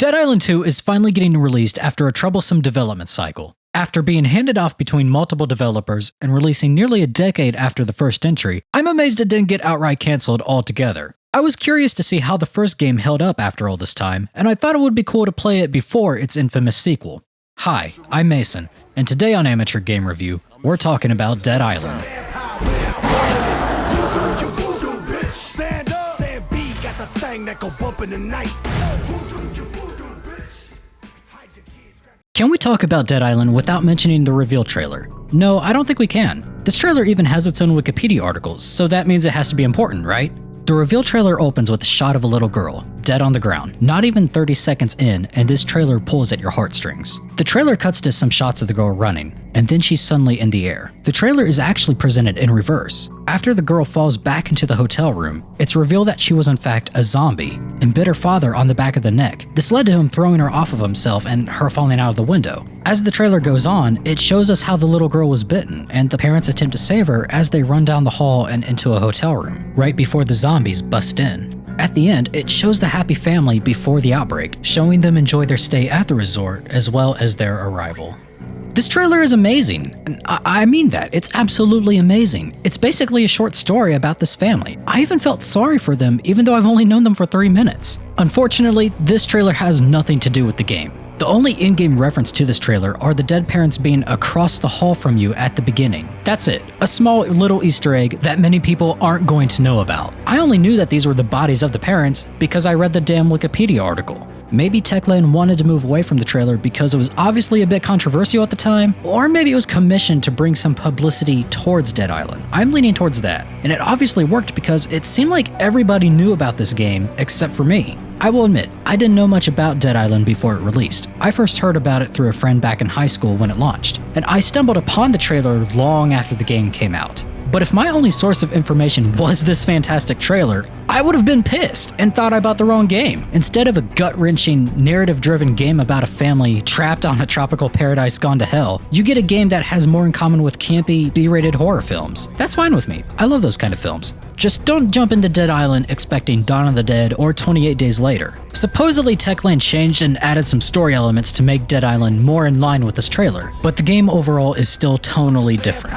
Dead Island 2 is finally getting released after a troublesome development cycle. After being handed off between multiple developers and releasing nearly a decade after the first entry, I'm amazed it didn't get outright cancelled altogether. I was curious to see how the first game held up after all this time, and I thought it would be cool to play it before its infamous sequel. Hi, I'm Mason, and today on Amateur Game Review, we're talking about Dead Island. Can we talk about Dead Island without mentioning the reveal trailer? No, I don't think we can. This trailer even has its own Wikipedia articles, so that means it has to be important, right? The reveal trailer opens with a shot of a little girl, dead on the ground, not even 30 seconds in, and this trailer pulls at your heartstrings. The trailer cuts to some shots of the girl running, and then she's suddenly in the air. The trailer is actually presented in reverse. After the girl falls back into the hotel room, it's revealed that she was in fact a zombie, and bit her father on the back of the neck. This led to him throwing her off of himself and her falling out of the window. As the trailer goes on, it shows us how the little girl was bitten, and the parents attempt to save her as they run down the hall and into a hotel room, right before the zombies bust in. At the end, it shows the happy family before the outbreak, showing them enjoy their stay at the resort as well as their arrival. This trailer is amazing, and I mean that, it's absolutely amazing. It's basically a short story about this family. I even felt sorry for them even though I've only known them for 3 minutes. Unfortunately, this trailer has nothing to do with the game. The only in-game reference to this trailer are the dead parents being across the hall from you at the beginning. That's it, a small little Easter egg that many people aren't going to know about. I only knew that these were the bodies of the parents because I read the damn Wikipedia article. Maybe Techland wanted to move away from the trailer because it was obviously a bit controversial at the time, or maybe it was commissioned to bring some publicity towards Dead Island. I'm leaning towards that, and it obviously worked because it seemed like everybody knew about this game except for me. I will admit, I didn't know much about Dead Island before it released. I first heard about it through a friend back in high school when it launched, and I stumbled upon the trailer long after the game came out. But if my only source of information was this fantastic trailer, I would have been pissed and thought I bought the wrong game. Instead of a gut-wrenching, narrative-driven game about a family trapped on a tropical paradise gone to hell, you get a game that has more in common with campy, B-rated horror films. That's fine with me. I love those kind of films. Just don't jump into Dead Island expecting Dawn of the Dead or 28 Days Later. Supposedly Techland changed and added some story elements to make Dead Island more in line with this trailer, but the game overall is still tonally different.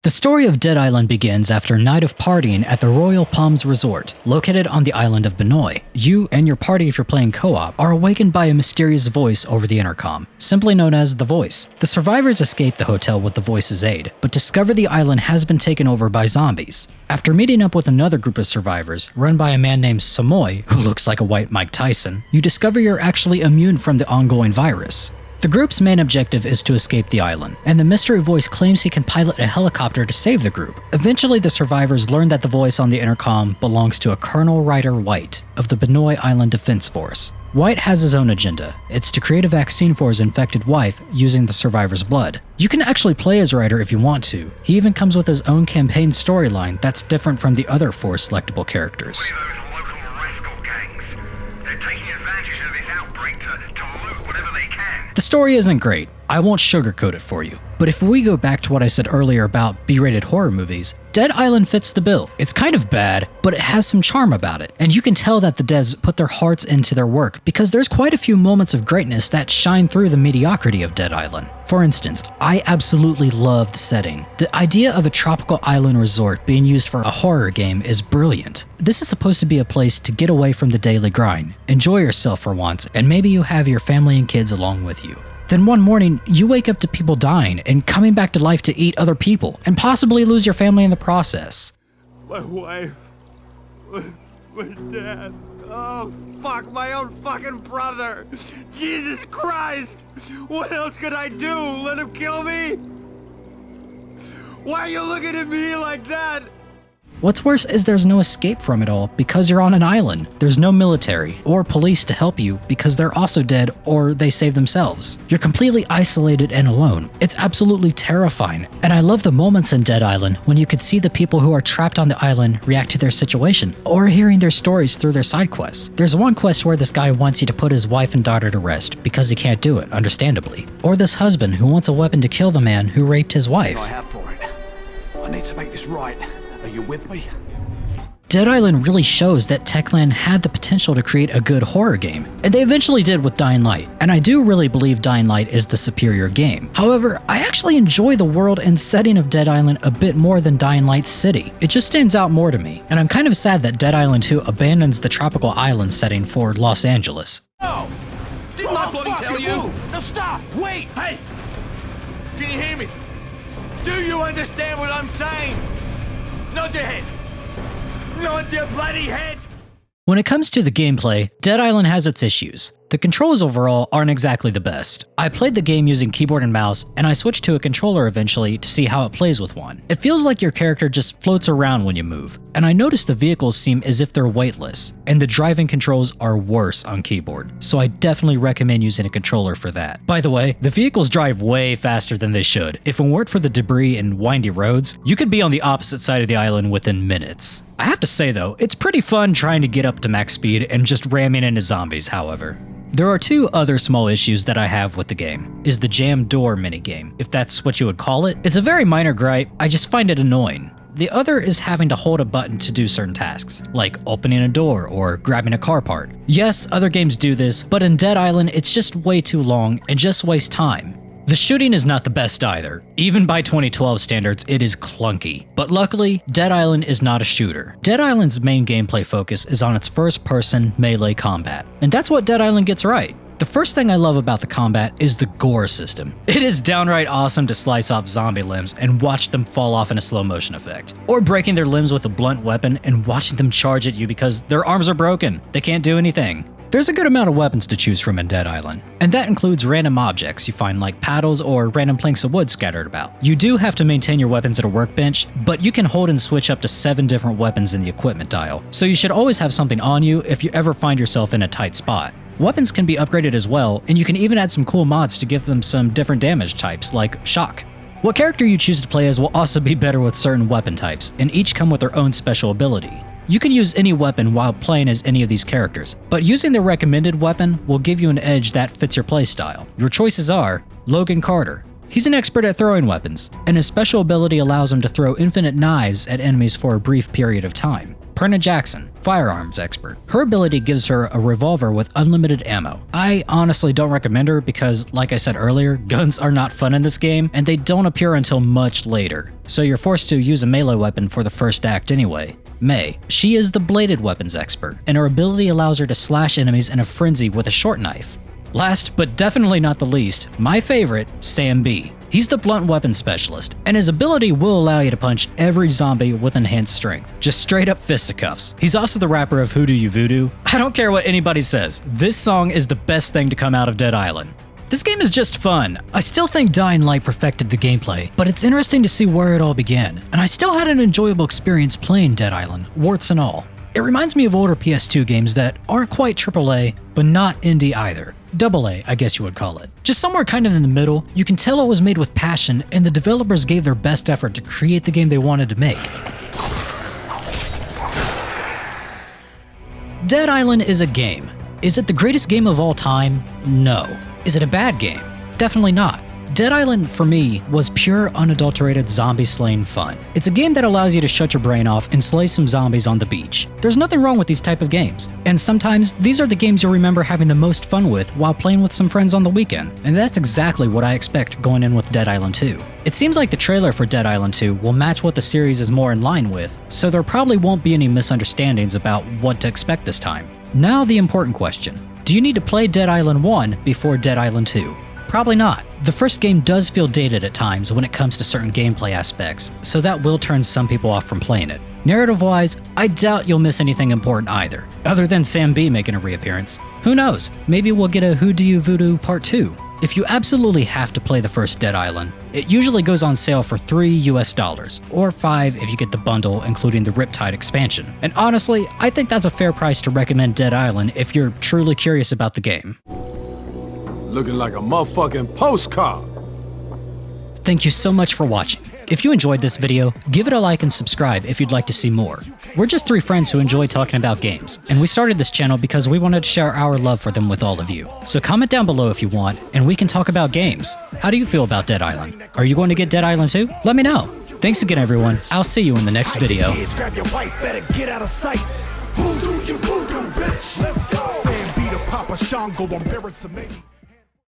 The story of Dead Island begins after a night of partying at the Royal Palms Resort, located on the island of Benoi. You and your party, if you're playing co-op, are awakened by a mysterious voice over the intercom, simply known as The Voice. The survivors escape the hotel with The Voice's aid, but discover the island has been taken over by zombies. After meeting up with another group of survivors, run by a man named Samoy, who looks like a white Mike Tyson, you discover you're actually immune from the ongoing virus. The group's main objective is to escape the island, and the mystery voice claims he can pilot a helicopter to save the group. Eventually, the survivors learn that the voice on the intercom belongs to a Colonel Ryder White of the Benoi Island Defense Force. White has his own agenda. It's to create a vaccine for his infected wife using the survivor's blood. You can actually play as Ryder if you want to. He even comes with his own campaign storyline that's different from the other 4 selectable characters. The story isn't great. I won't sugarcoat it for you. But if we go back to what I said earlier about B-rated horror movies, Dead Island fits the bill. It's kind of bad, but it has some charm about it. And you can tell that the devs put their hearts into their work because there's quite a few moments of greatness that shine through the mediocrity of Dead Island. For instance, I absolutely love the setting. The idea of a tropical island resort being used for a horror game is brilliant. This is supposed to be a place to get away from the daily grind, enjoy yourself for once, and maybe you have your family and kids along with you. Then one morning, you wake up to people dying and coming back to life to eat other people, and possibly lose your family in the process. My wife, my dad, oh fuck, my own fucking brother! Jesus Christ! What else could I do? Let him kill me? Why are you looking at me like that? What's worse is there's no escape from it all because you're on an island. There's no military or police to help you because they're also dead or they save themselves. You're completely isolated and alone. It's absolutely terrifying. And I love the moments in Dead Island when you could see the people who are trapped on the island react to their situation or hearing their stories through their side quests. There's one quest where this guy wants you to put his wife and daughter to rest because he can't do it, understandably. Or this husband who wants a weapon to kill the man who raped his wife. I have for it. I need to make this right. Are you with me? Dead Island really shows that Techland had the potential to create a good horror game, and they eventually did with Dying Light, and I do really believe Dying Light is the superior game. However, I actually enjoy the world and setting of Dead Island a bit more than Dying Light City. It just stands out more to me, and I'm kind of sad that Dead Island 2 abandons the tropical island setting for Los Angeles. Oh! Didn't I bloody tell you? No, stop! Wait! Hey! Can you hear me? Do you understand what I'm saying? Nod your head! Nod your bloody head! When it comes to the gameplay, Dead Island has its issues. The controls overall aren't exactly the best. I played the game using keyboard and mouse, and I switched to a controller eventually to see how it plays with one. It feels like your character just floats around when you move, and I noticed the vehicles seem as if they're weightless, and the driving controls are worse on keyboard, so I definitely recommend using a controller for that. By the way, the vehicles drive way faster than they should. If it weren't for the debris and windy roads, you could be on the opposite side of the island within minutes. I have to say though, it's pretty fun trying to get up to max speed and just ramming into zombies, however. There are two other small issues that I have with the game, is the jam door minigame, if that's what you would call it. It's a very minor gripe, I just find it annoying. The other is having to hold a button to do certain tasks, like opening a door or grabbing a car part. Yes, other games do this, but in Dead Island it's just way too long and just wastes time. The shooting is not the best either. Even by 2012 standards, it is clunky. But luckily, Dead Island is not a shooter. Dead Island's main gameplay focus is on its first-person melee combat, and that's what Dead Island gets right. The first thing I love about the combat is the gore system. It is downright awesome to slice off zombie limbs and watch them fall off in a slow motion effect. Or breaking their limbs with a blunt weapon and watching them charge at you because their arms are broken. They can't do anything. There's a good amount of weapons to choose from in Dead Island, and that includes random objects you find like paddles or random planks of wood scattered about. You do have to maintain your weapons at a workbench, but you can hold and switch up to 7 different weapons in the equipment dial, so you should always have something on you if you ever find yourself in a tight spot. Weapons can be upgraded as well, and you can even add some cool mods to give them some different damage types like shock. What character you choose to play as will also be better with certain weapon types, and each come with their own special ability. You can use any weapon while playing as any of these characters, but using the recommended weapon will give you an edge that fits your playstyle. Your choices are Logan Carter. He's an expert at throwing weapons, and his special ability allows him to throw infinite knives at enemies for a brief period of time. Perna Jackson, firearms expert. Her ability gives her a revolver with unlimited ammo. I honestly don't recommend her because, like I said earlier, guns are not fun in this game, and they don't appear until much later, so you're forced to use a melee weapon for the first act anyway. May. She is the bladed weapons expert, and her ability allows her to slash enemies in a frenzy with a short knife. Last, but definitely not the least, my favorite, Sam B. He's the blunt weapon specialist, and his ability will allow you to punch every zombie with enhanced strength. Just straight up fisticuffs. He's also the rapper of Who Do You Voodoo. I don't care what anybody says, this song is the best thing to come out of Dead Island. This game is just fun. I still think Dying Light perfected the gameplay, but it's interesting to see where it all began, and I still had an enjoyable experience playing Dead Island, warts and all. It reminds me of older PS2 games that aren't quite AAA, but not indie either. AA, I guess you would call it. Just somewhere kind of in the middle, you can tell it was made with passion and the developers gave their best effort to create the game they wanted to make. Dead Island is a game. Is it the greatest game of all time? No. Is it a bad game? Definitely not. Dead Island, for me, was pure, unadulterated zombie-slaying fun. It's a game that allows you to shut your brain off and slay some zombies on the beach. There's nothing wrong with these type of games, and sometimes these are the games you'll remember having the most fun with while playing with some friends on the weekend, and that's exactly what I expect going in with Dead Island 2. It seems like the trailer for Dead Island 2 will match what the series is more in line with, so there probably won't be any misunderstandings about what to expect this time. Now the important question. Do you need to play Dead Island 1 before Dead Island 2? Probably not. The first game does feel dated at times when it comes to certain gameplay aspects, so that will turn some people off from playing it. Narrative-wise, I doubt you'll miss anything important either, other than Sam B making a reappearance. Who knows, maybe we'll get a Who Do You Voodoo Part 2. If you absolutely have to play the first Dead Island, it usually goes on sale for $3 US, or $5 if you get the bundle including the Riptide expansion. And honestly, I think that's a fair price to recommend Dead Island if you're truly curious about the game. Looking like a motherfucking postcard. Thank you so much for watching. If you enjoyed this video, give it a like and subscribe if you'd like to see more. We're just 3 friends who enjoy talking about games, and we started this channel because we wanted to share our love for them with all of you. So comment down below if you want, and we can talk about games. How do you feel about Dead Island? Are you going to get Dead Island 2? Let me know. Thanks again, everyone. I'll see you in the next video. Kids, grab your wife, better get out of sight. Voodoo, you voodoo, bitch. Let's go. Saying be the Papa Shango, I'm Barrett Samedi.